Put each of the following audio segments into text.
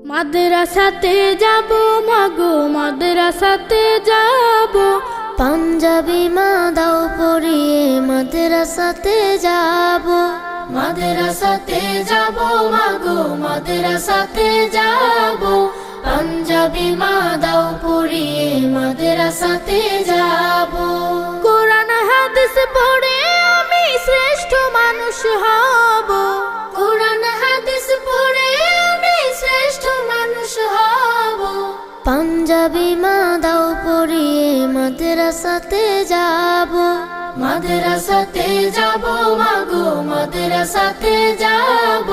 মাদ্রাসাতে যাব মাগো মাদ্রাসাতে যাব, পাঞ্জাবি মা দাও পরিয়ে মাদ্রাসাতে যাব। মাদ্রাসাতে যাব মাগো মাদ্রাসাতে যাব, পাঞ্জাবি মা দাও পরিয়ে মাদ্রাসাতে যাব। কোরআন হাদিস পড়ে আমি শ্রেষ্ঠ মানুষ হব, কোরআন হাদিস পড়ে আমি শ্রেষ্ঠ মানুষ হব। পাঞ্জাবি মা দাও পরিয়ে মাদ্রাসাতে যাব। মাদ্রাসাতে যাব মাগো মাদ্রাসাতে যাব,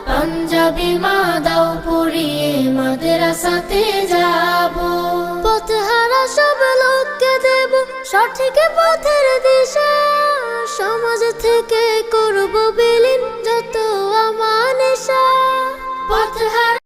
পাঞ্জাবি মা দাও পরিয়ে মাদ্রাসাতে যাব। পথহারা সব লোককে দেব সঠিক পথের দিশা, সমাজ থেকে করব বিলীন যত আমানেশা। পথহারা